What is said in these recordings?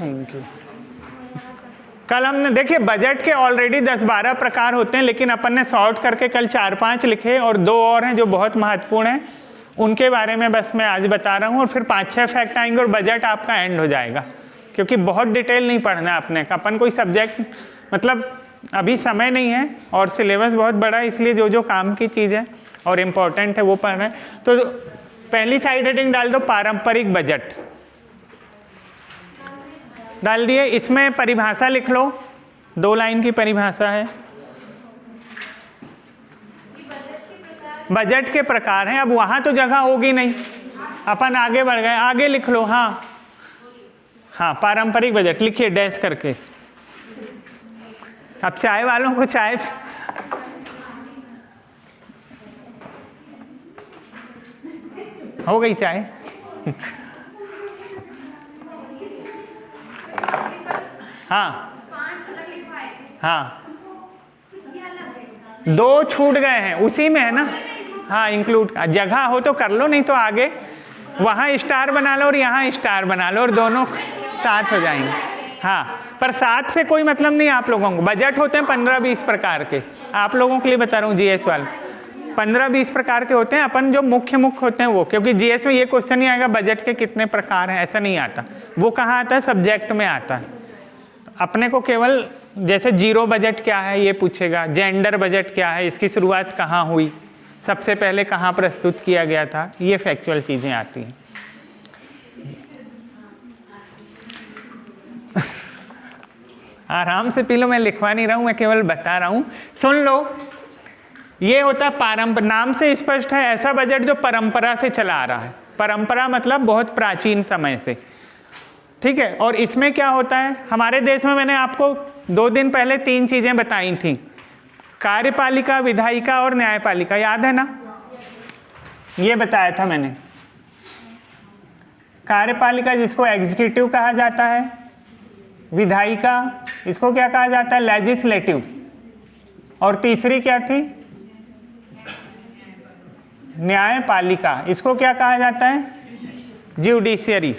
Thank you. कल हमने देखिए बजट के ऑलरेडी 10-12 प्रकार होते हैं, लेकिन अपन ने सॉर्ट करके कल 4-5 लिखे और 2 और हैं जो बहुत महत्वपूर्ण हैं, उनके बारे में बस मैं आज बता रहा हूँ। और फिर 5-6 फैक्ट आएंगे और बजट आपका एंड हो जाएगा, क्योंकि बहुत डिटेल नहीं पढ़ना है अपने का। अपन कोई सब्जेक्ट मतलब अभी समय नहीं है और सिलेबस बहुत बड़ा है, इसलिए जो जो काम की चीज़ है और इम्पोर्टेंट है वो पढ़ रहे हैं। तो पहली साइड हेडिंग डाल दो पारंपरिक बजट, डाल दिए। इसमें परिभाषा लिख लो, 2 लाइन की परिभाषा है। बजट के प्रकार हैं। अब वहाँ तो जगह होगी नहीं, अपन आगे बढ़ गए, आगे लिख लो। हाँ हाँ, पारंपरिक बजट लिखिए डैश करके। अब चाय वालों को चाय, हो गई चाय। हाँ हाँ, 2 छूट गए हैं, उसी में है ना। हाँ इंक्लूड, जगह हो तो कर लो, नहीं तो आगे वहाँ स्टार बना लो और यहाँ स्टार बना लो और दोनों साथ हो जाएंगे। हाँ, पर साथ से कोई मतलब नहीं आप लोगों को। बजट होते हैं 15-20 प्रकार के, आप लोगों के लिए बता रहा हूँ। जीएस वाले 15-20 प्रकार के होते हैं। अपन जो मुख्य होते हैं वो, क्योंकि जीएस में ये क्वेश्चन नहीं आएगा बजट के कितने प्रकार हैं, ऐसा नहीं आता। वो कहाँ आता है? सब्जेक्ट में आता है। अपने को केवल जैसे जीरो बजट क्या है ये पूछेगा, जेंडर बजट क्या है, इसकी शुरुआत कहाँ हुई, सबसे पहले कहाँ प्रस्तुत किया गया था, ये फैक्चुअल चीज़ें आती हैं। आराम से पी लो, मैं लिखवा नहीं रहा हूँ, मैं केवल बता रहा हूँ, सुन लो। ये होता है नाम से स्पष्ट है, ऐसा बजट जो परंपरा से चला आ रहा है। परंपरा मतलब बहुत प्राचीन समय से, ठीक है। और इसमें क्या होता है, हमारे देश में मैंने आपको 2 दिन पहले 3 चीज़ें बताई थी, कार्यपालिका, विधायिका और न्यायपालिका, याद है ना? ये बताया था मैंने। कार्यपालिका जिसको एग्जीक्यूटिव कहा जाता है, विधायिका इसको क्या कहा जाता है? लेजिस्लेटिव, और तीसरी क्या थी? न्यायपालिका, इसको क्या कहा जाता है? ज्यूडिशियरी।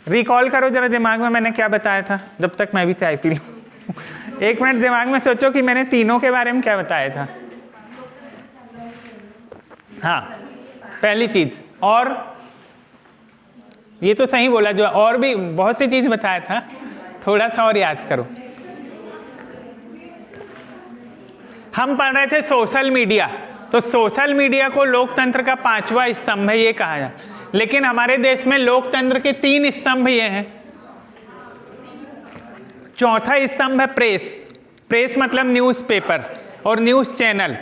रिकॉल करो जरा दिमाग में मैंने क्या बताया था, जब तक मैं भी चाय पी लूँ। 1 मिनट दिमाग में सोचो कि मैंने तीनों के बारे में क्या बताया था। हाँ, पहली चीज, और ये तो सही बोला, जो और भी बहुत सी चीज बताया था, थोड़ा सा और याद करो। हम पढ़ रहे थे सोशल मीडिया, तो सोशल मीडिया को लोकतंत्र का 5वां स्तंभ है ये कहा जाता है। लेकिन हमारे देश में लोकतंत्र के 3 स्तंभ ये हैं। चौथा स्तंभ है प्रेस। प्रेस मतलब न्यूज़पेपर और न्यूज़ चैनल,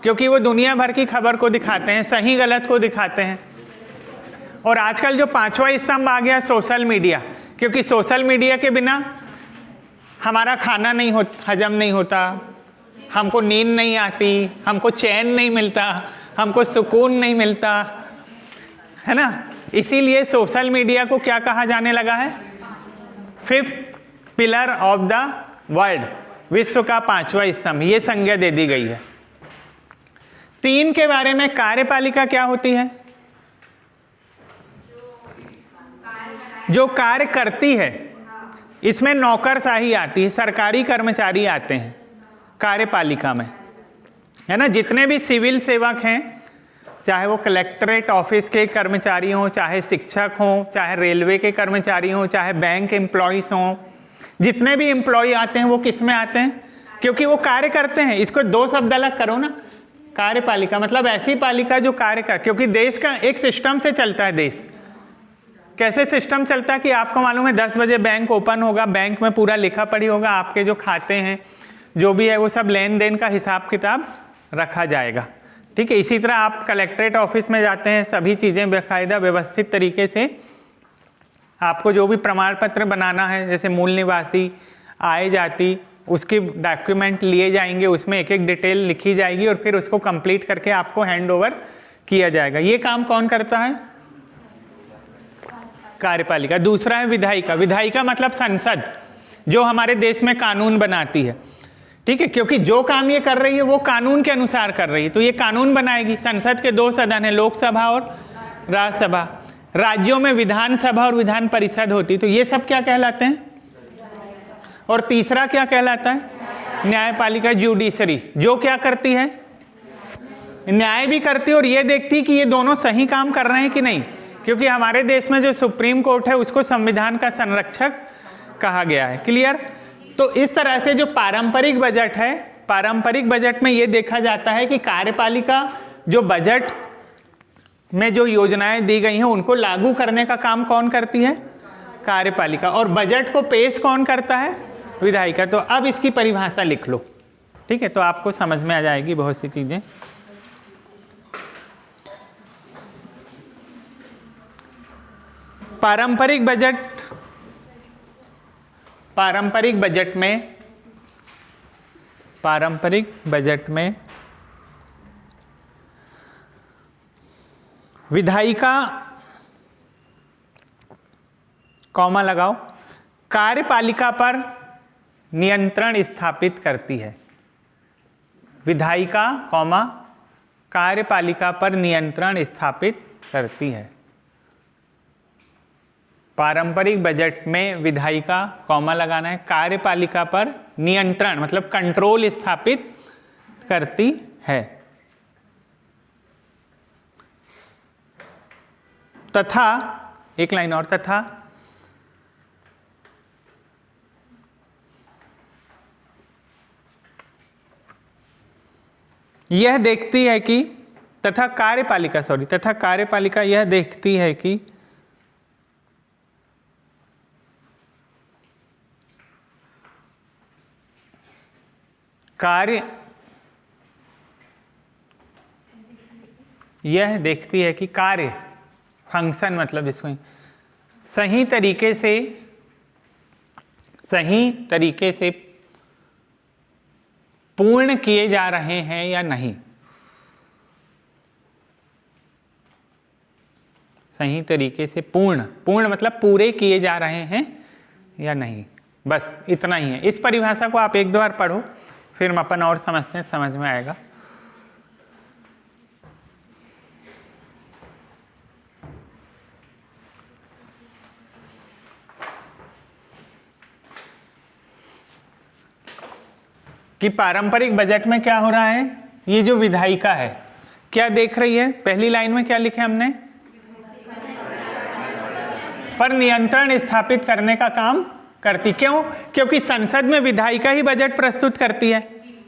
क्योंकि वो दुनिया भर की खबर को दिखाते हैं, सही गलत को दिखाते हैं। और आजकल जो 5वां स्तंभ आ गया सोशल मीडिया, क्योंकि सोशल मीडिया के बिना हमारा खाना नहीं हजम नहीं होता, हमको नींद नहीं आती, हमको चैन नहीं मिलता, हमको सुकून नहीं मिलता, है ना। इसीलिए सोशल मीडिया को क्या कहा जाने लगा है? 5th pillar of the world, विश्व का 5वां स्तंभ, ये संज्ञा दे दी गई है। 3 के बारे में, कार्यपालिका क्या होती है? जो कार्य करती है। इसमें नौकरशाही आती है, सरकारी कर्मचारी आते हैं कार्यपालिका में, है ना। जितने भी सिविल सेवक हैं, चाहे वो कलेक्ट्रेट ऑफिस के कर्मचारी हों, चाहे शिक्षक हों, चाहे रेलवे के कर्मचारी हों, चाहे बैंक एम्प्लॉइज हों, जितने भी एम्प्लॉय आते हैं वो किस में आते हैं? क्योंकि वो कार्य करते हैं। इसको 2 शब्द अलग करो ना, कार्यपालिका मतलब ऐसी पालिका जो कार्य कर, क्योंकि देश का एक सिस्टम से चलता है। देश कैसे सिस्टम चलता है कि आपको मालूम है 10 बजे बैंक ओपन होगा, बैंक में पूरा लिखा पढ़ी होगा, आपके जो खाते हैं जो भी है वो सब लेन देन का हिसाब किताब रखा जाएगा, ठीक है। इसी तरह आप कलेक्ट्रेट ऑफिस में जाते हैं, सभी चीज़ें बेकायदा व्यवस्थित तरीके से, आपको जो भी प्रमाण पत्र बनाना है, जैसे मूल निवासी, आय जाति, उसके डॉक्यूमेंट लिए जाएंगे, उसमें एक एक डिटेल लिखी जाएगी और फिर उसको कंप्लीट करके आपको हैंड ओवर किया जाएगा। ये काम कौन करता है? कार्यपालिका। दूसरा है विधायिका। विधायिका मतलब संसद, जो हमारे देश में कानून बनाती है, ठीक है। क्योंकि जो काम ये कर रही है वो कानून के अनुसार कर रही है, तो ये कानून बनाएगी। संसद के 2 सदन है, लोकसभा और राज्यसभा। राज्यों में विधानसभा और विधान परिषद होती, तो ये सब क्या कहलाते हैं? और तीसरा क्या कहलाता है? न्यायपालिका, जुडिशरी, जो क्या करती है? न्याय भी करती है और ये देखती है कि ये दोनों सही काम कर रहे हैं कि नहीं, क्योंकि हमारे देश में जो सुप्रीम कोर्ट है उसको संविधान का संरक्षक कहा गया है। क्लियर? तो इस तरह से जो पारंपरिक बजट है, पारंपरिक बजट में ये देखा जाता है कि कार्यपालिका जो बजट में जो योजनाएं दी गई हैं उनको लागू करने का काम कौन करती है? कार्यपालिका। और बजट को पेश कौन करता है? विधायिका। तो अब इसकी परिभाषा लिख लो, ठीक है, तो आपको समझ में आ जाएगी बहुत सी चीजें। पारंपरिक बजट, पारंपरिक बजट में विधायिका, कॉमा लगाओ, कार्यपालिका पर नियंत्रण स्थापित करती है। विधायिका, कॉमा, कार्यपालिका पर नियंत्रण स्थापित करती है। पारंपरिक बजट में विधायिका, कॉमा लगाना है, कार्यपालिका पर नियंत्रण मतलब कंट्रोल स्थापित करती है। तथा, एक लाइन और, तथा यह देखती है कि, तथा कार्यपालिका यह देखती है कि कार्य फंक्शन मतलब इसमें सही तरीके से पूर्ण किए जा रहे हैं या नहीं। सही तरीके से पूर्ण मतलब पूरे किए जा रहे हैं या नहीं, बस इतना ही है। इस परिभाषा को आप एक दो बार पढ़ो, फिर हम अपन और समझते हैं, समझ में आएगा। कि पारंपरिक बजट में क्या हो रहा है, ये जो विधायिका है क्या देख रही है? पहली लाइन में क्या लिखे हमने? पर नियंत्रण स्थापित करने का काम करती। क्यों? क्योंकि संसद में विधायिका ही बजट प्रस्तुत करती है,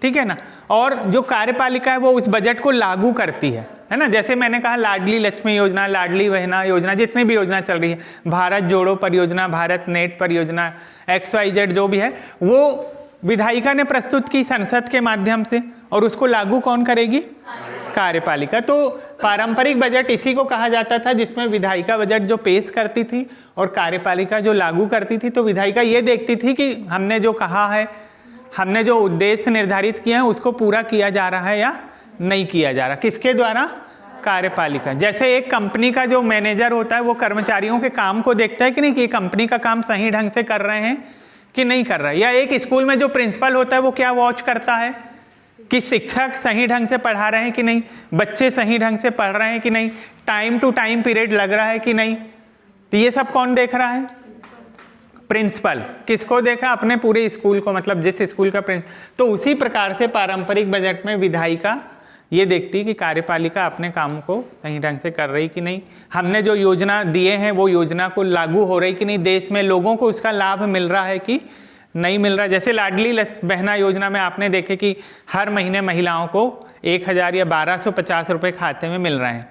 ठीक है ना, और जो कार्यपालिका है वो उस बजट को लागू करती है ना। जैसे मैंने कहा लाडली लक्ष्मी योजना, लाडली बहना योजना, जितनी भी योजना चल रही है, भारत जोड़ो परियोजना, भारत नेट परियोजना, XYZ जो भी है, वो विधायिका ने प्रस्तुत की संसद के माध्यम से, और उसको लागू कौन करेगी? कार्यपालिका। तो पारंपरिक बजट इसी को कहा जाता था जिसमें विधायिका बजट जो पेश करती थी और कार्यपालिका जो लागू करती थी। तो विधायिका ये देखती थी कि हमने जो कहा है, हमने जो उद्देश्य निर्धारित किया है उसको पूरा किया जा रहा है या नहीं किया जा रहा। किसके द्वारा? कार्यपालिका। जैसे एक कंपनी का जो मैनेजर होता है वो कर्मचारियों के काम को देखता है कि नहीं, कि कंपनी का काम सही ढंग से कर रहे हैं कि नहीं कर रहा है। या एक स्कूल में जो प्रिंसिपल होता है वो क्या वॉच करता है कि शिक्षक सही ढंग से पढ़ा रहे हैं कि नहीं, बच्चे सही ढंग से पढ़ रहे हैं कि नहीं, टाइम टू टाइम पीरियड लग रहा है कि नहीं। तो ये सब कौन देख रहा है? प्रिंसिपल। किसको देखा? अपने पूरे स्कूल को, मतलब जिस स्कूल का प्रिंसिपल। तो उसी प्रकार से पारंपरिक बजट में विधायिका ये देखती है कि कार्यपालिका अपने काम को सही ढंग से कर रही कि नहीं, हमने जो योजना दिए हैं वो योजना को लागू हो रही कि नहीं, देश में लोगों को उसका लाभ मिल रहा है कि नहीं मिल रहा। जैसे लाडली बहना योजना में आपने देखे कि हर महीने महिलाओं को 1000 या 1250 रुपये खाते में मिल रहे हैं,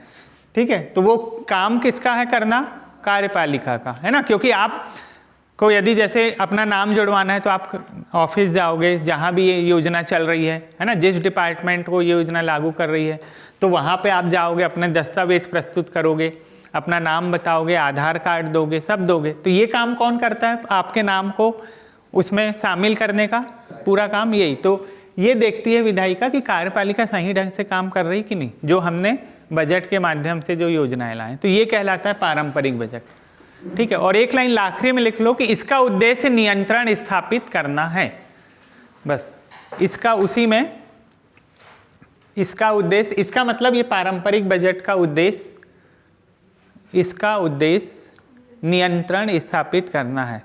ठीक है। तो वो काम किसका है करना? कार्यपालिका का, है ना। क्योंकि आप को यदि जैसे अपना नाम जुड़वाना है तो आप ऑफिस जाओगे जहाँ भी ये योजना चल रही है ना, जिस डिपार्टमेंट को ये योजना लागू कर रही है, तो वहाँ पे आप जाओगे, अपने दस्तावेज प्रस्तुत करोगे, अपना नाम बताओगे, आधार कार्ड दोगे, सब दोगे। तो ये काम कौन करता है? आपके नाम को उसमें शामिल करने का पूरा काम यही। तो ये देखती है विधायिका कि कार्यपालिका सही ढंग से काम कर रही कि नहीं, जो हमने बजट के माध्यम से जो योजनाएं लाएं। तो ये कहलाता है पारंपरिक बजट, ठीक है। और एक लाइन आखिरी में लिख लो कि इसका उद्देश्य नियंत्रण स्थापित करना है, बस इसका उसी में इसका उद्देश्य, इसका मतलब ये पारंपरिक बजट का उद्देश्य इसका उद्देश्य नियंत्रण स्थापित करना है।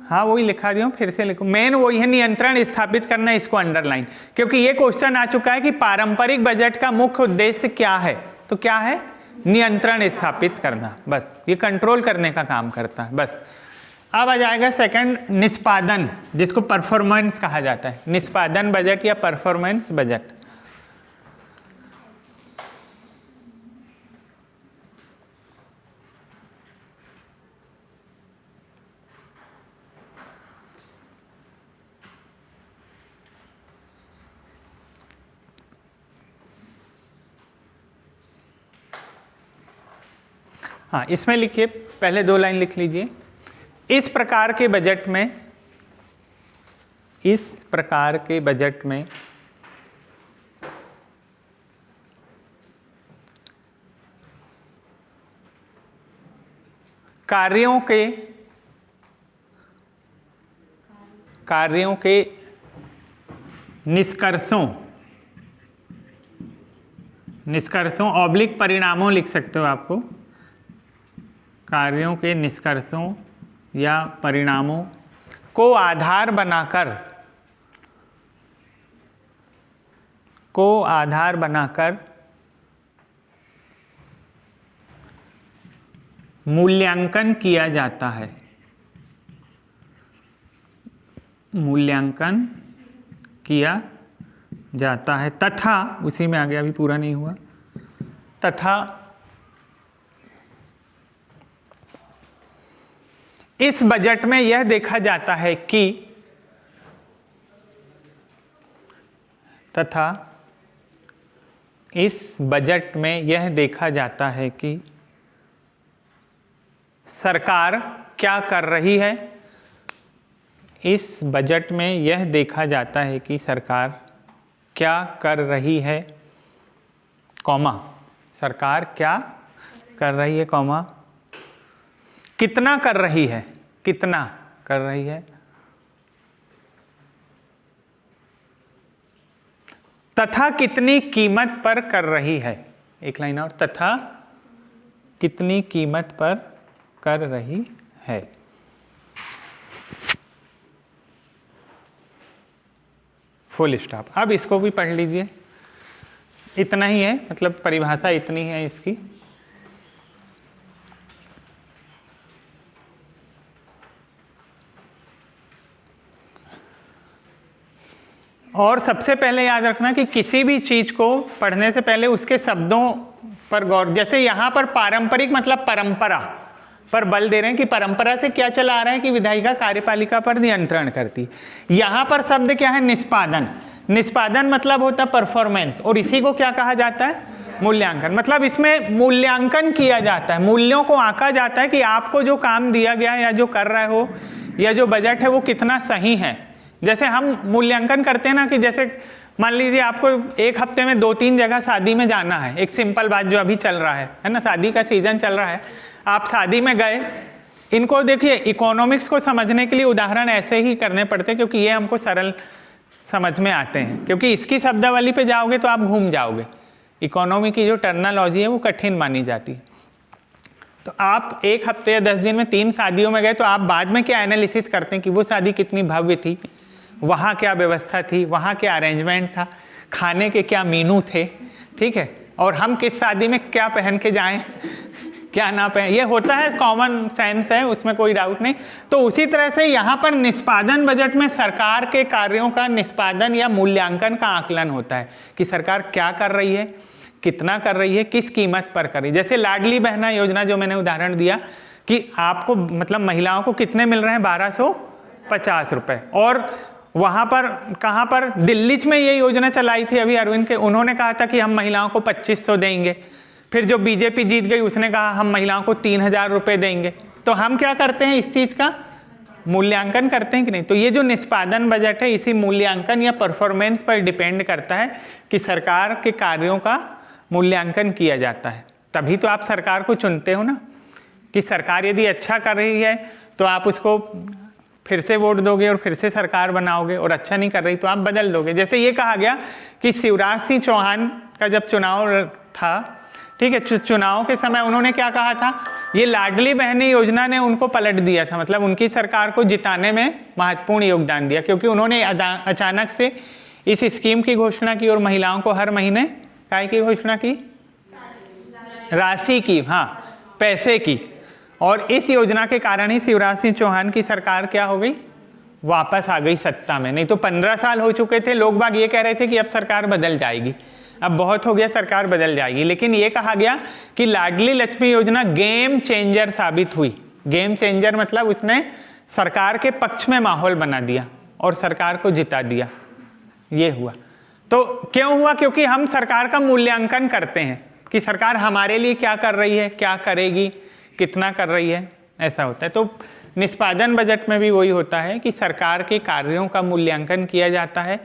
हाँ वही लिखा दिया हूँ, फिर से लिखो, मेन वही है, नियंत्रण स्थापित करना, इसको अंडरलाइन, क्योंकि ये क्वेश्चन आ चुका है कि पारंपरिक बजट का मुख्य उद्देश्य क्या है, तो क्या है, नियंत्रण स्थापित करना, बस ये कंट्रोल करने का काम करता है बस। अब आ जाएगा सेकंड, निष्पादन, जिसको परफॉर्मेंस कहा जाता है, निष्पादन बजट या परफॉर्मेंस बजट। हाँ इसमें लिखिए, पहले 2 लाइन लिख लीजिए। इस प्रकार के बजट में, इस प्रकार के बजट में कार्यों के निष्कर्षों ऑब्लिक परिणामों लिख सकते हो आपको, कार्यों के निष्कर्षों या परिणामों को आधार बनाकर मूल्यांकन किया जाता है, मूल्यांकन किया जाता है तथा, उसी में आगे अभी पूरा नहीं हुआ, तथा इस बजट में यह देखा जाता है कि, तथा इस बजट में यह देखा जाता है कि सरकार क्या कर रही है, इस बजट में यह देखा जाता है कि सरकार क्या कर रही है, कॉमा, सरकार क्या कर रही है, कॉमा, कितना कर रही है, कितना कर रही है, तथा कितनी कीमत पर कर रही है, एक लाइन और, तथा कितनी कीमत पर कर रही है। Full stop. अब इसको भी पढ़ लीजिए, इतना ही है, मतलब परिभाषा इतनी है इसकी। और सबसे पहले याद रखना कि किसी भी चीज़ को पढ़ने से पहले उसके शब्दों पर गौर, जैसे यहाँ पर पारंपरिक मतलब परंपरा पर बल दे रहे हैं कि परंपरा से क्या चला आ रहा है कि विधायिका कार्यपालिका पर नियंत्रण करती। यहाँ पर शब्द क्या है, निष्पादन। निष्पादन मतलब होता है परफॉर्मेंस, और इसी को क्या कहा जाता है, मूल्यांकन। मतलब इसमें मूल्यांकन किया जाता है, मूल्यों को आंका जाता है कि आपको जो काम दिया गया है या जो कर रहे हो या जो बजट है वो कितना सही है। जैसे हम मूल्यांकन करते हैं ना, कि जैसे मान लीजिए आपको एक हफ्ते में 2-3 जगह शादी में जाना है, एक सिंपल बात जो अभी चल रहा है ना, शादी का सीजन चल रहा है, आप शादी में गए। इनको देखिए, इकोनॉमिक्स को समझने के लिए उदाहरण ऐसे ही करने पड़ते हैं, क्योंकि ये हमको सरल समझ में आते हैं, क्योंकि इसकी शब्दावली पे जाओगे तो आप घूम जाओगे। इकोनॉमी की जो टर्मिनोलॉजी है वो कठिन मानी जाती है। तो आप एक हफ्ते या 10 दिन में 3 शादियों में गए, तो आप बाद में क्या एनालिसिस करते हैं कि वो शादी कितनी भव्य थी, वहाँ क्या व्यवस्था थी, वहाँ क्या अरेंजमेंट था, खाने के क्या मेनू थे, ठीक है, और हम किस शादी में क्या पहन के जाएं, क्या ना पहन, ये होता है, कॉमन सेंस है, उसमें कोई डाउट नहीं। तो उसी तरह से यहाँ पर निष्पादन बजट में सरकार के कार्यों का निष्पादन या मूल्यांकन का आकलन होता है कि सरकार क्या कर रही है, कितना कर रही है, किस कीमत पर कर रही है। जैसे लाडली बहना योजना जो मैंने उदाहरण दिया कि आपको मतलब महिलाओं को कितने मिल रहे हैं, 1250 रुपये। और वहाँ पर कहाँ पर, दिल्ली में ये योजना चलाई थी अभी अरविंद के, उन्होंने कहा था कि हम महिलाओं को 2500 देंगे। फिर जो बीजेपी जीत गई उसने कहा हम महिलाओं को 3000 रुपये देंगे। तो हम क्या करते हैं, इस चीज़ का मूल्यांकन करते हैं कि नहीं। तो ये जो निष्पादन बजट है इसी मूल्यांकन या परफॉर्मेंस पर डिपेंड करता है कि सरकार के कार्यों का मूल्यांकन किया जाता है। तभी तो आप सरकार को चुनते हो ना, कि सरकार यदि अच्छा कर रही है तो आप उसको फिर से वोट दोगे और फिर से सरकार बनाओगे, और अच्छा नहीं कर रही तो आप बदल दोगे। जैसे ये कहा गया कि शिवराज सिंह चौहान का जब चुनाव था, ठीक है, चुनाव के समय उन्होंने क्या कहा था, ये लाडली बहनी योजना ने उनको पलट दिया था, मतलब उनकी सरकार को जिताने में महत्वपूर्ण योगदान दिया, क्योंकि उन्होंने अचानक से इस स्कीम की घोषणा की और महिलाओं को हर महीने काय की घोषणा की, राशि की, हाँ पैसे की। और इस योजना के कारण ही शिवराज सिंह चौहान की सरकार क्या हो गई, वापस आ गई सत्ता में। नहीं तो 15 साल हो चुके थे, लोग बाग ये कह रहे थे कि अब सरकार बदल जाएगी, अब बहुत हो गया, सरकार बदल जाएगी। लेकिन ये कहा गया कि लाडली लक्ष्मी योजना गेम चेंजर साबित हुई। गेम चेंजर मतलब उसने सरकार के पक्ष में माहौल बना दिया और सरकार को जिता दिया, ये हुआ। तो क्यों हुआ, क्योंकि हम सरकार का मूल्यांकन करते हैं कि सरकार हमारे लिए क्या कर रही है, क्या करेगी, कितना कर रही है, ऐसा होता है। तो निष्पादन बजट में भी वही होता है कि सरकार के कार्यों का मूल्यांकन किया जाता है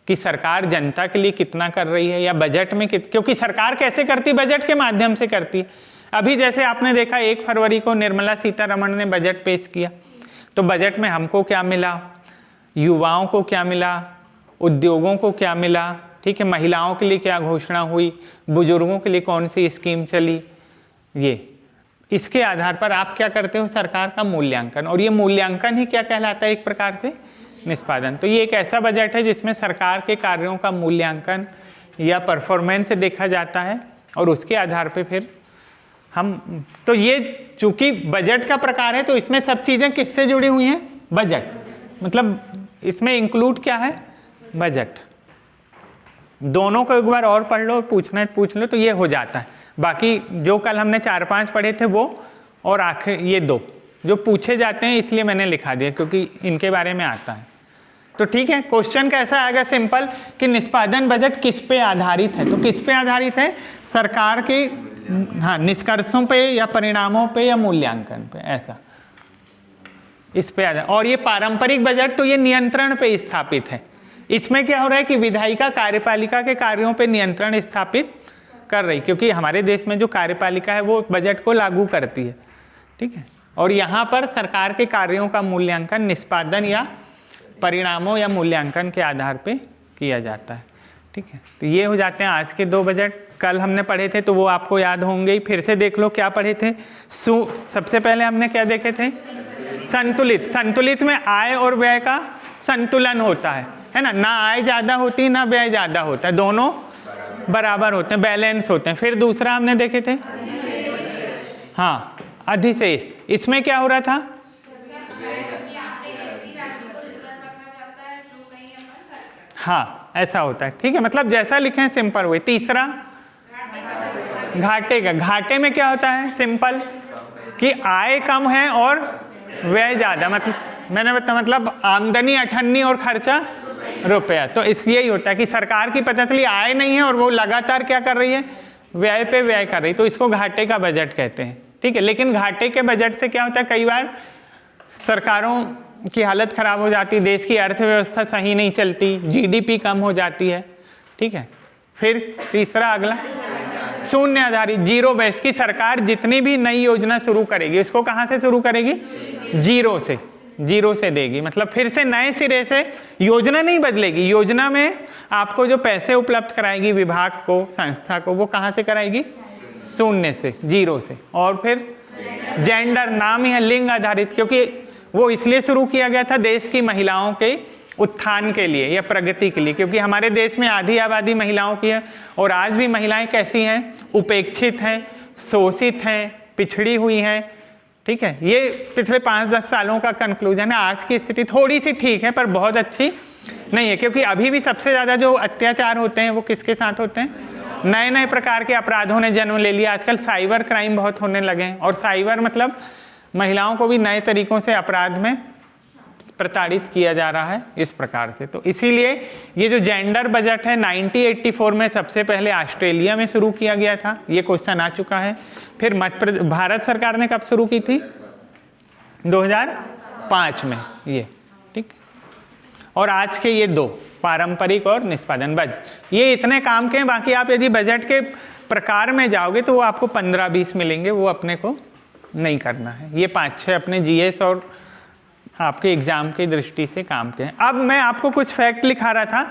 कि सरकार जनता के लिए कितना कर रही है, या बजट में क्योंकि सरकार कैसे करती, बजट के माध्यम से करती है। अभी जैसे आपने देखा 1 फरवरी को निर्मला सीतारमण ने बजट पेश किया, तो बजट में हमको क्या मिला, युवाओं को क्या मिला, उद्योगों को क्या मिला, ठीक है, महिलाओं के लिए क्या घोषणा हुई, बुजुर्गों के लिए कौन सी स्कीम चली, ये इसके आधार पर आप क्या करते हो, सरकार का मूल्यांकन। और ये मूल्यांकन ही क्या कहलाता है, एक प्रकार से निष्पादन। तो ये एक ऐसा बजट है जिसमें सरकार के कार्यों का मूल्यांकन या परफॉर्मेंस देखा जाता है और उसके आधार पे फिर हम, तो ये चूंकि बजट का प्रकार है तो इसमें सब चीज़ें किससे जुड़ी हुई हैं, बजट, मतलब इसमें इंक्लूड क्या है, बजट। दोनों को एक बार और पढ़ लो, पूछना है पूछ लो, तो ये हो जाता है। बाकी जो कल हमने 4-5 पढ़े थे वो, और आखिर ये 2 जो पूछे जाते हैं, इसलिए मैंने लिखा दिया क्योंकि इनके बारे में आता है। तो ठीक है, क्वेश्चन कैसा आएगा, सिंपल, कि निष्पादन बजट किस पे आधारित है। तो किस पे आधारित है, सरकार के हाँ निष्कर्षों पे या परिणामों पे या मूल्यांकन पे, ऐसा इस पे आधारित। और ये पारंपरिक बजट तो ये नियंत्रण पे स्थापित है। इसमें क्या हो रहा है कि विधायिका कार्यपालिका के कार्यों पे नियंत्रण स्थापित कर रही, क्योंकि हमारे देश में जो कार्यपालिका है वो बजट को लागू करती है, ठीक है। और यहाँ पर सरकार के कार्यों का मूल्यांकन निष्पादन या परिणामों या मूल्यांकन के आधार पे किया जाता है, ठीक है। तो ये हो जाते हैं आज के 2 बजट। कल हमने पढ़े थे तो वो आपको याद होंगे ही, फिर से देख लो क्या पढ़े थे। सबसे पहले हमने क्या देखे थे, संतुलित। संतुलित में आय और व्यय का संतुलन होता है ना, ना आय ज़्यादा होती ना व्यय ज़्यादा होता है, दोनों बराबर होते हैं, बैलेंस होते हैं। फिर दूसरा हमने देखे थे, हाँ अधिशेष। इसमें क्या हो रहा था, हाँ ऐसा होता है, ठीक है, मतलब जैसा लिखें सिंपल हुई। तीसरा घाटे का, घाटे में क्या होता है, सिंपल कि आय कम है और व्यय ज़्यादा, मतलब मैंने बताया, मतलब आमदनी 98 और खर्चा रुपया। तो इसलिए ही होता है कि सरकार की पता चली आय नहीं है और वो लगातार क्या कर रही है, व्यय पे व्यय कर रही, तो इसको घाटे का बजट कहते हैं, ठीक है। लेकिन घाटे के बजट से क्या होता है, कई बार सरकारों की हालत खराब हो जाती, देश की अर्थव्यवस्था सही नहीं चलती, जीडीपी कम हो जाती है, ठीक है। फिर तीसरा अगला शून्य आधारित, जीरो बेस्ड, की सरकार जितनी भी नई योजना शुरू करेगी उसको कहाँ से शुरू करेगी, जीरो से देगी, मतलब फिर से नए सिरे से योजना नहीं बदलेगी। योजना में आपको जो पैसे उपलब्ध कराएगी विभाग को, संस्था को, वो कहाँ से कराएगी, शून्य से, जीरो से। और फिर जेंडर, नाम ही है लिंग आधारित, क्योंकि वो इसलिए शुरू किया गया था देश की महिलाओं के उत्थान के लिए या प्रगति के लिए, क्योंकि हमारे देश में आधी आबादी महिलाओं की है और आज भी महिलाएं कैसी हैं, उपेक्षित हैं, शोषित हैं, पिछड़ी हुई हैं, ठीक है। ये पिछले 5-10 सालों का कंक्लूजन है। आज की स्थिति थोड़ी सी ठीक है पर बहुत अच्छी नहीं है, क्योंकि अभी भी सबसे ज़्यादा जो अत्याचार होते हैं वो किसके साथ होते हैं, नए नए प्रकार के अपराधों ने जन्म ले लिया। आजकल साइबर क्राइम बहुत होने लगे हैं, और साइबर मतलब महिलाओं को भी नए तरीकों से अपराध में प्रताड़ित किया जा रहा है, इस प्रकार से। तो इसीलिए ये जो जेंडर बजट है 1984 में सबसे पहले ऑस्ट्रेलिया में शुरू किया गया था, ये क्वेश्चन आ चुका है। फिर भारत सरकार ने कब शुरू की थी, 2005 में, ये ठीक। और आज के ये 2 पारंपरिक और निष्पादन बजट, ये इतने काम के हैं। बाकी आप यदि बजट के प्रकार में जाओगे तो वो आपको 15-20 मिलेंगे, वो अपने को नहीं करना है। ये 5-6 अपने जीएस और आपके एग्जाम की दृष्टि से काम के हैं। अब मैं आपको कुछ फैक्ट लिखा रहा था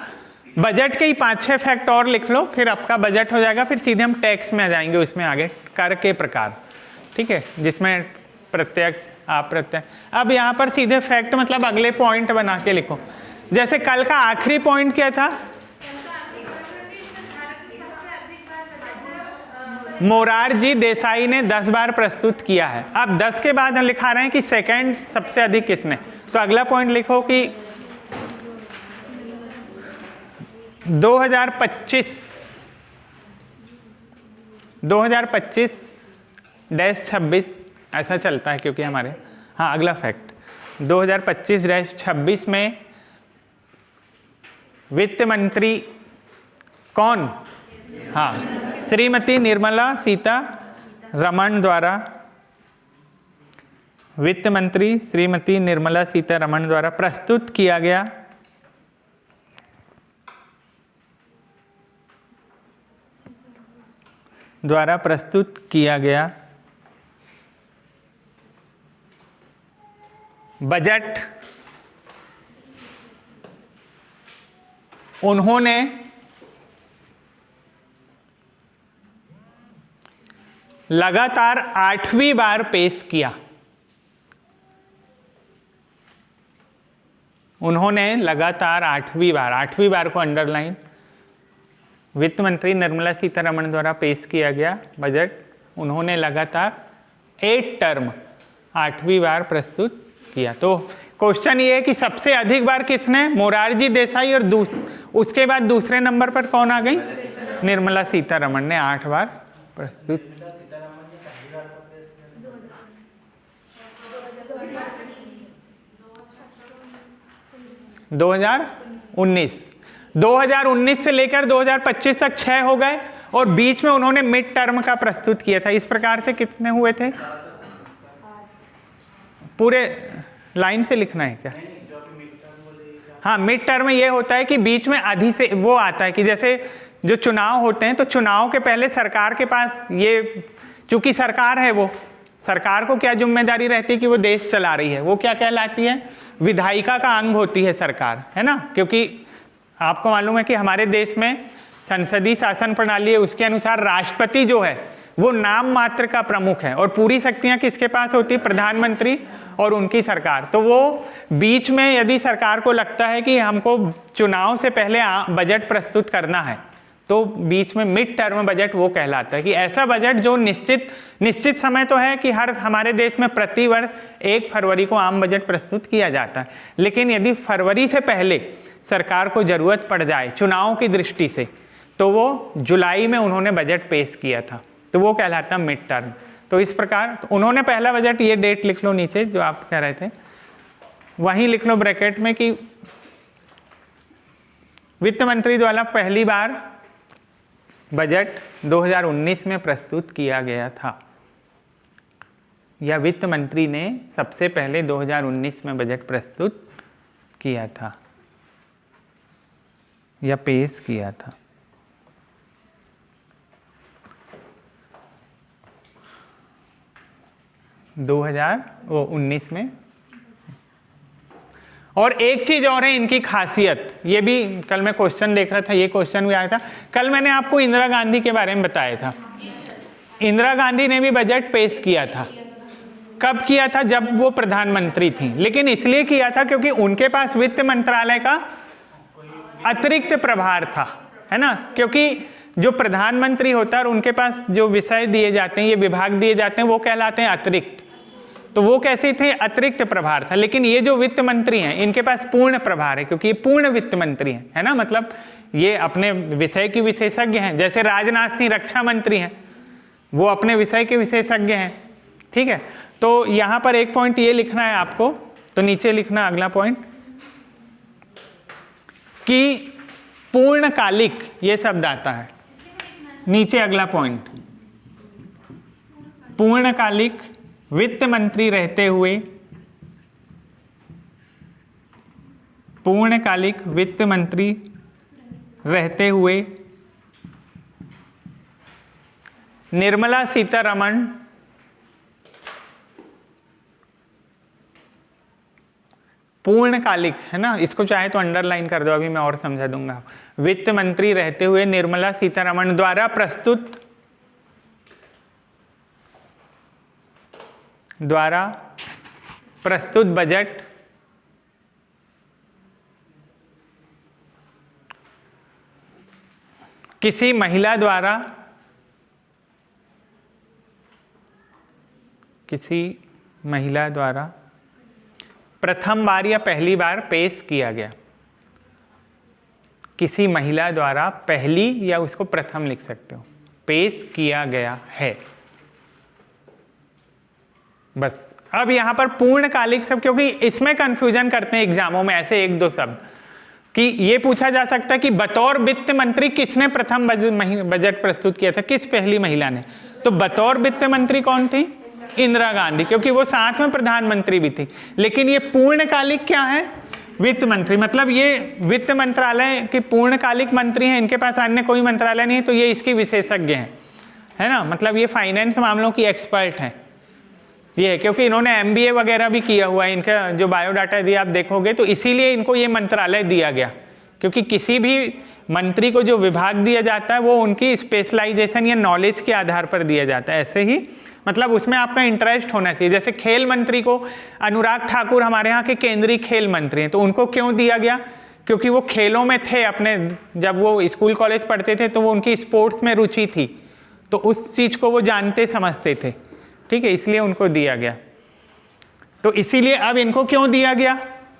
बजट के ही 5-6 फैक्ट और लिख लो, फिर आपका बजट हो जाएगा। फिर सीधे हम टैक्स में आ जाएंगे, उसमें आगे कर के प्रकार, ठीक है, जिसमें प्रत्यक्ष अप्रत्यक्ष। अब यहाँ पर सीधे फैक्ट मतलब अगले पॉइंट बना के लिखो। जैसे कल का आखिरी पॉइंट क्या था, मोरारजी देसाई ने 10 बार प्रस्तुत किया है। अब 10 के बाद हम लिखा रहे हैं कि सेकंड सबसे अधिक किसने, तो अगला पॉइंट लिखो कि 2025-26 ऐसा चलता है क्योंकि हमारे, हाँ अगला फैक्ट 2025-26 में वित्त मंत्री कौन, हाँ श्रीमती निर्मला सीतारमण द्वारा, वित्त मंत्री श्रीमती निर्मला सीतारमण द्वारा प्रस्तुत किया गया बजट उन्होंने लगातार 8वीं बार पेश किया। उन्होंने लगातार 8वीं बार को अंडरलाइन, वित्त मंत्री निर्मला सीतारमण द्वारा पेश किया गया बजट उन्होंने लगातार 8 टर्म 8वीं बार प्रस्तुत किया। तो क्वेश्चन ये है कि सबसे अधिक बार किसने, मोरारजी देसाई, और उसके बाद दूसरे नंबर पर कौन आ गई, निर्मला सीतारमण ने 8 बार प्रस्तुत। 2019 से लेकर 2025 तक 6 हो गए, और बीच में उन्होंने मिड टर्म का प्रस्तुत किया था। इस प्रकार से कितने हुए थे, पूरे लाइन से लिखना है क्या, हाँ मिड टर्म में ये होता है कि बीच में आधी से वो आता है कि जैसे जो चुनाव होते हैं तो चुनाव के पहले सरकार के पास ये, चूंकि सरकार है, वो सरकार को क्या जिम्मेदारी रहती है कि वो देश चला रही है, वो क्या कहलाती है, विधायिका का अंग होती है सरकार, है ना। क्योंकि आपको मालूम है कि हमारे देश में संसदीय शासन प्रणाली है, उसके अनुसार राष्ट्रपति जो है वो नाम मात्र का प्रमुख है, और पूरी शक्तियां किसके पास होती है, प्रधानमंत्री और उनकी सरकार। तो वो बीच में यदि सरकार को लगता है कि हमको चुनाव से पहले बजट प्रस्तुत करना है, तो बीच में मिड टर्म बजट वो कहलाता है कि ऐसा बजट जो निश्चित समय तो है कि हमारे देश में प्रति वर्ष 1 फरवरी को आम बजट प्रस्तुत किया जाता है, लेकिन यदि फरवरी से पहले सरकार को जरूरत पड़ जाए चुनाव की दृष्टि से, तो वो जुलाई में उन्होंने बजट पेश किया था, तो वो कहलाता मिड टर्म। तो इस प्रकार तो उन्होंने पहला बजट, ये डेट लिख लो नीचे जो आप कह रहे थे, वहीं लिख लो ब्रैकेट में कि वित्त मंत्री द्वारा पहली बार बजट 2019 में प्रस्तुत किया गया था, या वित्त मंत्री ने सबसे पहले 2019 में बजट प्रस्तुत किया था या पेश किया था। दो हजार 19 में। और एक चीज और है इनकी खासियत, ये भी कल मैं क्वेश्चन देख रहा था, ये क्वेश्चन भी आया था कल, मैंने आपको इंदिरा गांधी के बारे में बताया था। इंदिरा गांधी ने भी बजट पेश किया था। कब किया था, जब वो प्रधानमंत्री थी, लेकिन इसलिए किया था क्योंकि उनके पास वित्त मंत्रालय का अतिरिक्त प्रभार था, है ना। क्योंकि जो प्रधानमंत्री होता है और उनके पास जो विषय दिए जाते हैं, ये विभाग दिए जाते हैं, वो कहलाते हैं अतिरिक्त। तो वो कैसे थे, अतिरिक्त प्रभार था। लेकिन ये जो वित्त मंत्री हैं इनके पास पूर्ण प्रभार है, क्योंकि ये पूर्ण वित्त मंत्री हैं, है ना। मतलब ये अपने विषय की विशेषज्ञ हैं। जैसे राजनाथ सिंह रक्षा मंत्री हैं, वो अपने विषय के विशेषज्ञ हैं, ठीक है। तो यहाँ पर एक पॉइंट ये लिखना है आपको, तो नीचे लिखना अगला पॉइंट कि पूर्णकालिक, ये शब्द आता है नीचे अगला पॉइंट, पूर्णकालिक वित्त मंत्री रहते हुए, पूर्णकालिक वित्त मंत्री रहते हुए निर्मला पूर्णकालिक है ना, इसको चाहे तो अंडरलाइन कर दो, अभी मैं और समझा दूंगा। वित्त मंत्री रहते हुए निर्मला सीतारमण द्वारा प्रस्तुत बजट किसी महिला द्वारा प्रथम बार या पहली बार पेश किया गया। किसी महिला द्वारा पहली, या उसको प्रथम लिख सकते हो, पेश किया गया है। बस अब यहां पर पूर्णकालिक शब्द, क्योंकि इसमें कंफ्यूजन करते हैं एग्जामों में ऐसे एक दो शब्द, कि ये पूछा जा सकता है कि बतौर वित्त मंत्री किसने प्रथम बजट प्रस्तुत किया था, किस पहली महिला ने? तो बतौर वित्त मंत्री कौन थी? इंदिरा गांधी, क्योंकि वो साथ में प्रधानमंत्री भी थी। लेकिन ये पूर्णकालिक क्या है? वित्त मंत्री। मतलब ये वित्त मंत्रालय के पूर्णकालिक मंत्री हैं, इनके पास अन्य कोई मंत्रालय नहीं है, तो ये इसकी विशेषज्ञ हैं, है ना। मतलब ये फाइनेंस मामलों की एक्सपर्ट हैं, ये है, क्योंकि इन्होंने MBA वगैरह भी किया हुआ है। इनका जो बायोडाटा दिया आप देखोगे, तो इसीलिए इनको ये मंत्रालय दिया गया, क्योंकि किसी भी मंत्री को जो विभाग दिया जाता है वो उनकी स्पेशलाइजेशन या नॉलेज के आधार पर दिया जाता है। ऐसे ही मतलब उसमें आपका इंटरेस्ट होना चाहिए। जैसे खेल मंत्री को अनुराग ठाकुर हमारे यहाँ के केंद्रीय खेल मंत्री हैं, तो उनको क्यों दिया गया? क्योंकि वो खेलों में थे अपने, जब वो स्कूल कॉलेज पढ़ते थे तो वो उनकी स्पोर्ट्स में रुचि थी, तो उस चीज़ को वो जानते समझते थे, ठीक है, इसलिए उनको दिया गया। तो इसीलिए अब इनको क्यों दिया गया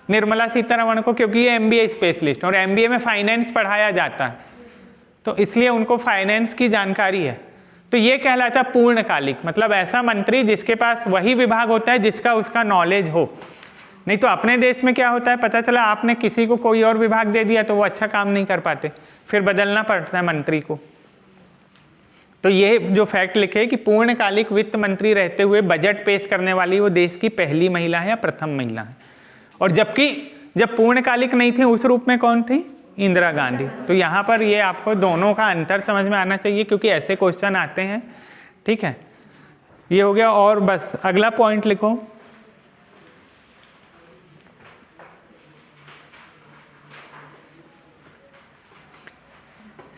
निर्मला सीतारमण को? क्योंकि ये MBA स्पेशलिस्ट, और MBA में फाइनेंस पढ़ाया जाता है, तो इसलिए उनको फाइनेंस की जानकारी है। तो ये कहलाता है पूर्णकालिक, मतलब ऐसा मंत्री जिसके पास वही विभाग होता है जिसका उसका नॉलेज हो। नहीं तो अपने देश में क्या होता है, पता चला आपने किसी को कोई और विभाग दे दिया तो वो अच्छा काम नहीं कर पाते, फिर बदलना पड़ता है मंत्री को। तो ये जो फैक्ट लिखे कि पूर्णकालिक वित्त मंत्री रहते हुए बजट पेश करने वाली वो देश की पहली महिला है या प्रथम महिला है। और जबकि जब पूर्णकालिक नहीं थी उस रूप में कौन थी? इंदिरा गांधी। तो यहाँ पर ये आपको दोनों का अंतर समझ में आना चाहिए, क्योंकि ऐसे क्वेश्चन आते हैं, ठीक है। ये हो गया। और बस अगला पॉइंट लिखो,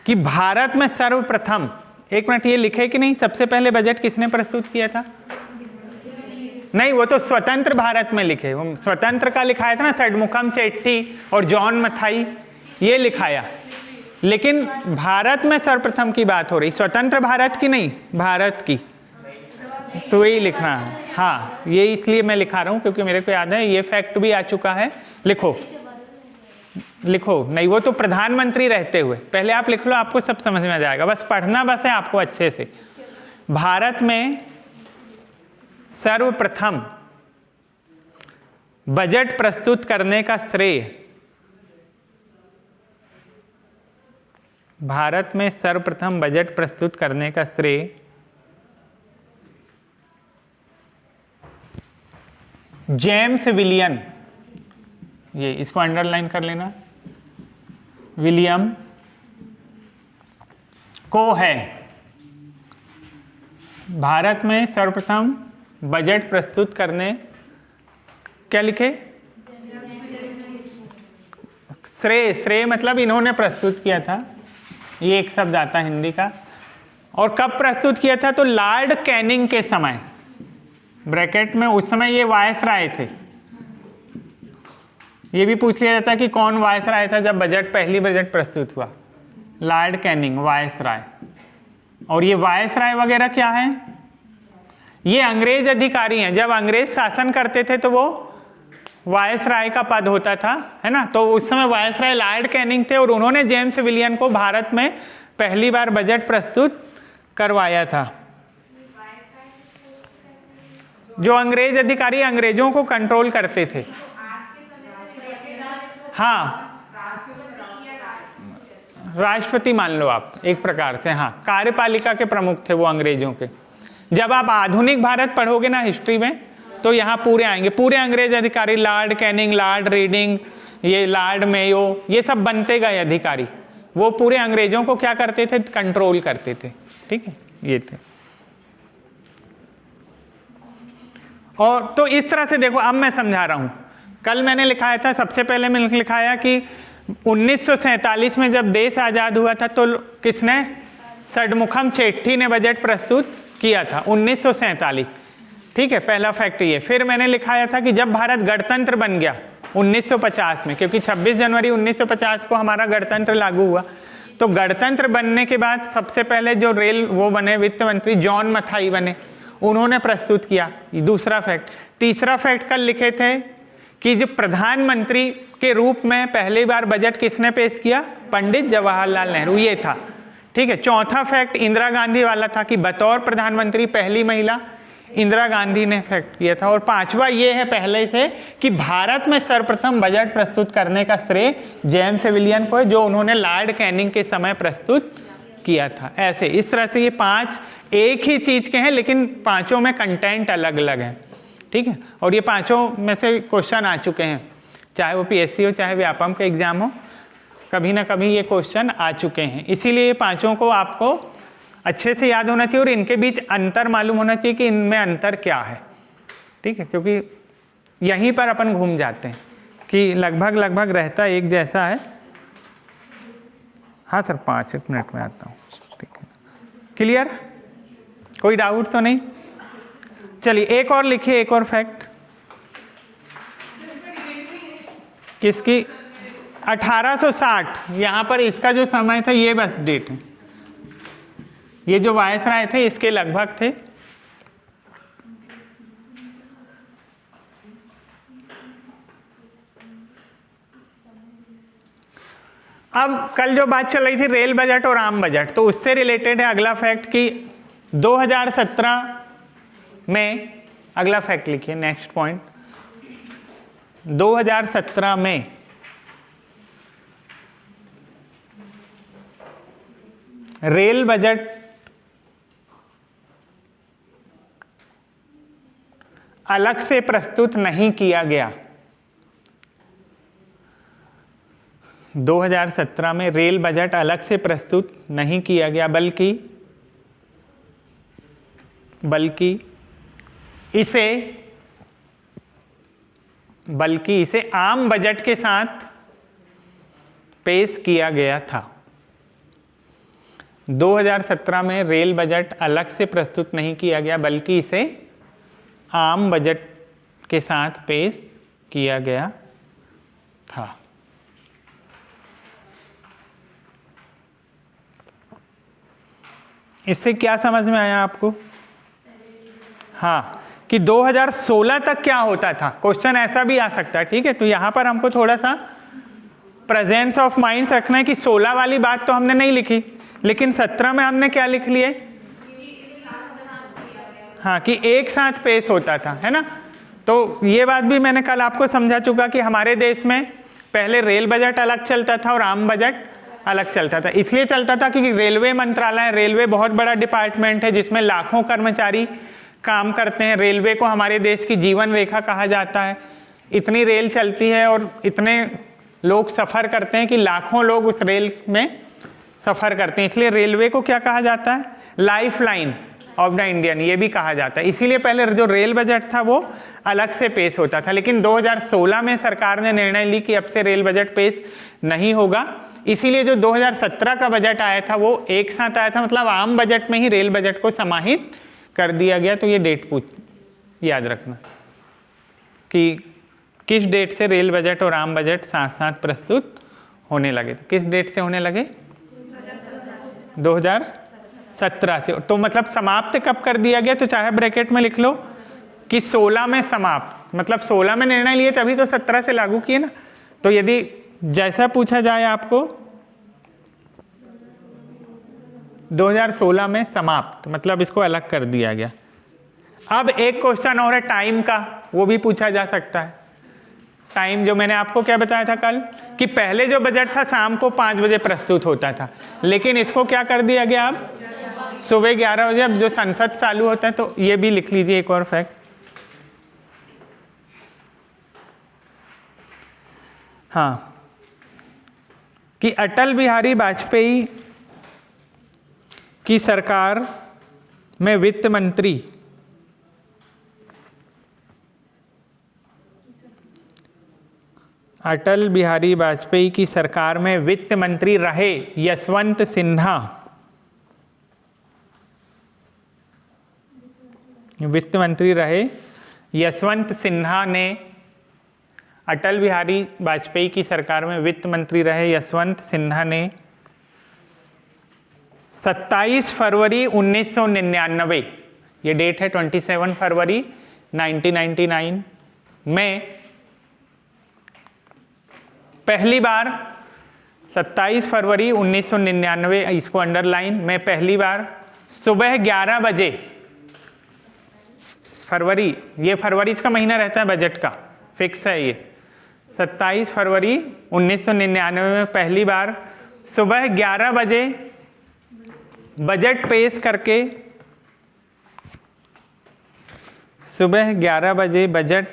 कि भारत में सर्वप्रथम, एक मिनट, ये लिखे कि नहीं, सबसे पहले बजट किसने प्रस्तुत किया था? नहीं, वो तो स्वतंत्र भारत में लिखे, वो स्वतंत्र का लिखाया था ना, षडमुखम चेट्टी और जॉन मथाई, ये लिखाया। लेकिन भारत में सर्वप्रथम की बात हो रही, स्वतंत्र भारत की नहीं, भारत की, तो यही लिखना है। हाँ, ये इसलिए मैं लिखा रहा हूँ क्योंकि मेरे को याद है ये फैक्ट भी आ चुका है। लिखो लिखो, नहीं वो तो प्रधानमंत्री रहते हुए, पहले आप लिख लो, आपको सब समझ में आ जाएगा, बस पढ़ना बस है आपको अच्छे से। भारत में सर्वप्रथम बजट प्रस्तुत करने का श्रेय, भारत में सर्वप्रथम बजट प्रस्तुत करने का श्रेय जेम्स विलियम, ये इसको अंडरलाइन कर लेना, विलियम को है। भारत में सर्वप्रथम बजट प्रस्तुत करने, क्या लिखे? श्रेय, श्रेय मतलब इन्होंने प्रस्तुत किया था, ये एक शब्द आता है हिंदी का। और कब प्रस्तुत किया था? तो लॉर्ड कैनिंग के समय, ब्रैकेट में उस समय ये वायसराय थे। ये भी पूछ लिया जाता है कि कौन वायसराय था जब बजट, पहली बजट प्रस्तुत हुआ? Lord Canning, viceroy. और ये वायसराय वगैरह क्या है? ये अंग्रेज अधिकारी हैं, जब अंग्रेज शासन करते थे तो वो वायसराय का पद होता था, है ना। तो उस समय वायसराय लॉर्ड कैनिंग थे और उन्होंने जेम्स विलियम को भारत में पहली बार बजट प्रस्तुत करवाया था। जो अंग्रेज अधिकारी अंग्रेजों को कंट्रोल करते थे। हाँ, राष्ट्रपति मान लो आप एक प्रकार से, हाँ, कार्यपालिका के प्रमुख थे वो अंग्रेजों के। जब आप आधुनिक भारत पढ़ोगे ना हिस्ट्री में, तो यहाँ पूरे आएंगे, पूरे अंग्रेज अधिकारी, लॉर्ड कैनिंग, लॉर्ड रीडिंग, ये लॉर्ड मेयो, ये सब बनते गए अधिकारी। वो पूरे अंग्रेजों को क्या करते थे? कंट्रोल करते थे, ठीक है, ये थे। और तो इस तरह से देखो, अब मैं समझा रहा हूं, कल मैंने लिखाया था, सबसे पहले मैंने लिखाया कि 1947 में जब देश आज़ाद हुआ था तो किसने, षडमुखम चेट्टी ने बजट प्रस्तुत किया था 1947। ठीक है, पहला फैक्ट ये। फिर मैंने लिखाया था कि जब भारत गणतंत्र बन गया 1950 में, क्योंकि 26 जनवरी 1950 को हमारा गणतंत्र लागू हुआ, तो गणतंत्र बनने के बाद सबसे पहले जो वो बने वित्त मंत्री जॉन मथाई बने, उन्होंने प्रस्तुत किया। दूसरा फैक्ट। तीसरा फैक्ट कल लिखे थे कि जो प्रधानमंत्री के रूप में पहली बार बजट किसने पेश किया, पंडित जवाहरलाल नेहरू, ये था। ठीक है। चौथा फैक्ट इंदिरा गांधी वाला था कि बतौर प्रधानमंत्री पहली महिला इंदिरा गांधी ने फैक्ट किया था। और पांचवा ये है पहले से कि भारत में सर्वप्रथम बजट प्रस्तुत करने का श्रेय जेम्स विलियन को है, जो उन्होंने लॉर्ड कैनिंग के समय प्रस्तुत किया था। ऐसे इस तरह से ये 5 एक ही चीज के हैं, लेकिन पांचों में कंटेंट अलग अलग है। ठीक है। और ये पांचों में से क्वेश्चन आ चुके हैं, चाहे वो पीएससी हो चाहे व्यापम का एग्जाम हो, कभी ना कभी ये क्वेश्चन आ चुके हैं। इसीलिए ये पांचों को आपको अच्छे से याद होना चाहिए और इनके बीच अंतर मालूम होना चाहिए कि इनमें अंतर क्या है। ठीक है, क्योंकि यहीं पर अपन घूम जाते हैं कि लगभग रहता एक जैसा है। हाँ सर, 5 मिनट में आता हूँ। ठीक है, क्लियर, कोई डाउट तो नहीं? चलिए एक और लिखिए, एक और फैक्ट। किसकी? 1860। यहाँ पर इसका जो समय था ये बस डेट है, ये जो वायसराय थे इसके लगभग थे। अब कल जो बात चल रही थी रेल बजट और आम बजट, तो उससे रिलेटेड है अगला फैक्ट कि 2017 में, अगला फैक्ट लिखिए, नेक्स्ट पॉइंट, 2017 में रेल बजट अलग से प्रस्तुत नहीं किया गया। 2017 में रेल बजट अलग से प्रस्तुत नहीं किया गया, बल्कि इसे आम बजट के साथ पेश किया गया था। 2017 में रेल बजट अलग से प्रस्तुत नहीं किया गया, बल्कि इसे आम बजट के साथ पेश किया गया था। इससे क्या समझ में आया आपको? हाँ, कि 2016 तक क्या होता था, क्वेश्चन ऐसा भी आ सकता है। ठीक है, तो यहां पर हमको थोड़ा सा प्रेजेंस ऑफ माइंड रखना है कि 16 वाली बात तो हमने नहीं लिखी, लेकिन 17 में हमने क्या लिख लिए? हाँ, कि एक साथ पेश होता था, है ना। तो ये बात भी मैंने कल आपको समझा चुका कि हमारे देश में पहले रेल बजट अलग चलता था और आम बजट अलग चलता था। इसलिए चलता था क्योंकि रेलवे मंत्रालय, रेलवे बहुत बड़ा डिपार्टमेंट है जिसमें लाखों कर्मचारी काम करते हैं। रेलवे को हमारे देश की जीवन रेखा कहा जाता है। इतनी रेल चलती है और इतने लोग सफ़र करते हैं कि लाखों लोग उस रेल में सफ़र करते हैं, इसलिए रेलवे को क्या कहा जाता है? Life line of the Indian, ये भी कहा जाता है। इसीलिए पहले जो रेल बजट था वो अलग से पेश होता था, लेकिन 2016 में सरकार ने निर्णय ली कि अब से रेल बजट पेश नहीं होगा। इसीलिए जो 2017 का बजट आया था वो एक साथ आया था, मतलब आम बजट में ही रेल बजट को समाहित कर दिया गया। तो ये डेट याद रखना कि किस डेट से रेल बजट और आम बजट साथ साथ प्रस्तुत होने लगे। तो किस डेट से होने लगे? 2017 से। तो मतलब समाप्त कब कर दिया गया? तो चाहे ब्रैकेट में लिख लो कि 16 में समाप्त, मतलब 16 में निर्णय लिए तभी तो 17 से लागू किए ना। तो यदि जैसा पूछा जाए आपको 2016 में समाप्त, मतलब इसको अलग कर दिया गया। अब एक क्वेश्चन और है टाइम का, वो भी पूछा जा सकता है। टाइम जो मैंने आपको क्या बताया था कल कि पहले जो बजट था शाम को 5 बजे प्रस्तुत होता था, लेकिन इसको क्या कर दिया गया अब सुबह 11 बजे, अब जो संसद चालू होता है। तो ये भी लिख लीजिए एक और फैक्ट। हाँ, कि अटल बिहारी वाजपेयी की सरकार में वित्त मंत्री अटल बिहारी वाजपेयी की सरकार में वित्त मंत्री रहे यशवंत सिन्हा। वित्त मंत्री रहे यशवंत सिन्हा ने, अटल बिहारी वाजपेयी की सरकार में वित्त मंत्री रहे यशवंत सिन्हा ने 27 फरवरी 1999, ये डेट है 27 फरवरी 1999 में पहली बार, 27 फरवरी 1999, इसको अंडरलाइन में, पहली बार सुबह 11 बजे, फरवरी, ये फरवरी का महीना रहता है बजट का, फिक्स है ये, 27 फरवरी 1999 में पहली बार सुबह 11 बजे बजट पेश करके, सुबह 11 बजे बजट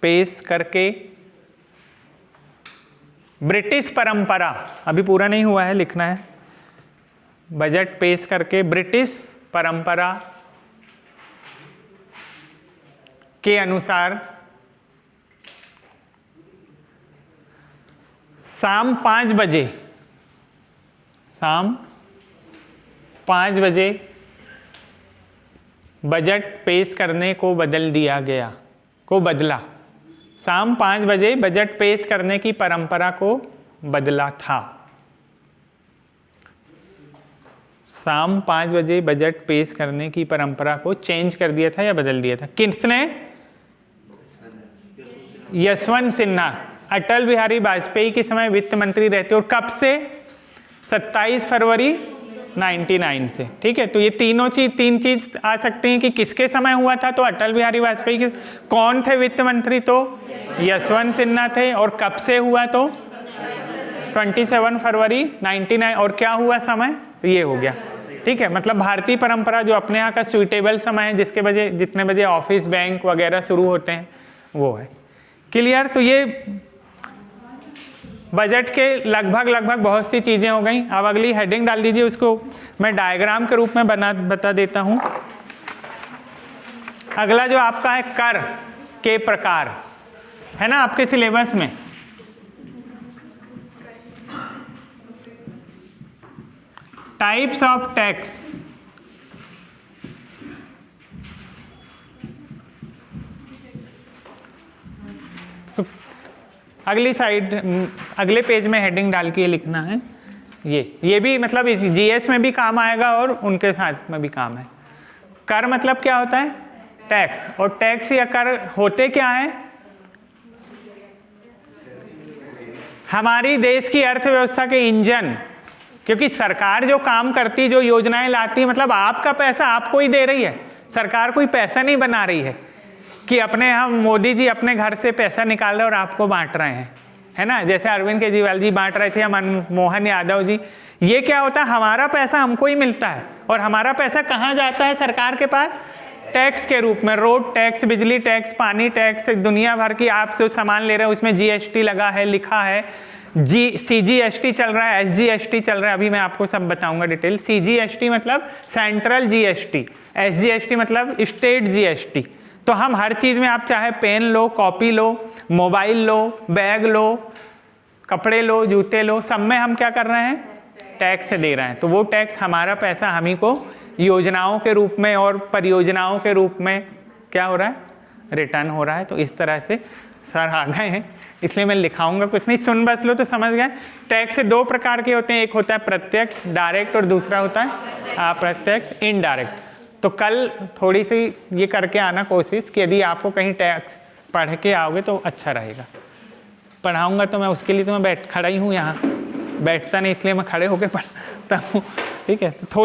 पेश करके ब्रिटिश परंपरा, अभी पूरा नहीं हुआ है, लिखना है, बजट पेश करके ब्रिटिश परंपरा के अनुसार शाम 5 बजे, शाम 5 बजे बजट पेश करने को बदल दिया गया, को बदला, शाम 5 बजे बजट पेश करने की परंपरा को बदला था। शाम 5 बजे बजट पेश करने की परंपरा को चेंज कर दिया था या बदल दिया था? किसने? यशवंत सिन्हा, अटल बिहारी वाजपेयी के समय वित्त मंत्री रहते, और कब से? 27 फरवरी 99 से। ठीक है, तो ये तीन चीज आ सकती हैं कि किसके समय हुआ था, तो अटल बिहारी वाजपेयी के। कौन थे वित्त मंत्री? तो यशवंत सिन्हा थे। और कब से हुआ? तो 27 फरवरी 99। और क्या हुआ समय? तो ये हो गया। ठीक है, मतलब भारतीय परंपरा जो अपने यहाँ का सुइटेबल समय है, जिसके बजे जितने बजे ऑफिस बैंक वगैरह शुरू होते हैं, वो है। क्लियर? तो ये बजट के लगभग बहुत सी चीज़ें हो गई। अब अगली हेडिंग डाल दीजिए, उसको मैं डायग्राम के रूप में बता देता हूँ। अगला जो आपका है कर के प्रकार, है ना आपके सिलेबस में। Types of tax. अगली साइड, अगले पेज में हेडिंग डाल के लिखना है। ये भी मतलब जीएस में भी काम आएगा और उनके साथ में भी काम है। कर मतलब क्या होता है? टैक्स। और टैक्स या कर होते क्या है? हमारी देश की अर्थव्यवस्था के इंजन। क्योंकि सरकार जो काम करती, जो योजनाएं लाती है, मतलब आपका पैसा आपको ही दे रही है, सरकार कोई पैसा नहीं बना रही है कि अपने हम मोदी जी अपने घर से पैसा निकाल रहे और आपको बांट रहे हैं, है ना। जैसे अरविंद केजरीवाल जी बांट रहे थे, या मनमोहन यादव जी। ये क्या होता है? हमारा पैसा हमको ही मिलता है। और हमारा पैसा कहाँ जाता है सरकार के पास? टैक्स के रूप में। रोड टैक्स, बिजली टैक्स, पानी टैक्स, दुनिया भर की आप जो सामान ले रहे हो उसमें जीएसटी लगा है, लिखा है। सीजीएसटी चल रहा है, एसजीएसटी चल रहा है, अभी मैं आपको सब बताऊंगा डिटेल। सीजीएसटी मतलब सेंट्रल जीएसटी, एसजीएसटी मतलब स्टेट जीएसटी। तो हम हर चीज़ में, आप चाहे पेन लो, कॉपी लो, मोबाइल लो, बैग लो, कपड़े लो, जूते लो, सब में हम क्या कर रहे हैं? टैक्स दे रहे हैं। तो वो टैक्स, हमारा पैसा हम ही को योजनाओं के रूप में और परियोजनाओं के रूप में क्या हो रहा है? रिटर्न हो रहा है। तो इस तरह से सर आ गए हैं, इसलिए मैं लिखाऊंगा कुछ नहीं, सुन बस लो तो समझ गए। टैक्स 2 प्रकार के होते हैं, एक होता है प्रत्यक्ष डायरेक्ट और दूसरा होता है अप्रत्यक्ष इनडायरेक्ट। तो कल थोड़ी सी ये करके आना कोशिश कि यदि आपको कहीं टैक्स पढ़ के आओगे तो अच्छा रहेगा। पढ़ाऊंगा तो मैं उसके लिए तो मैं खड़ा ही हूँ यहाँ, बैठता नहीं इसलिए मैं खड़े होकर पढ़ता हूँ। ठीक है, तो थोड़ी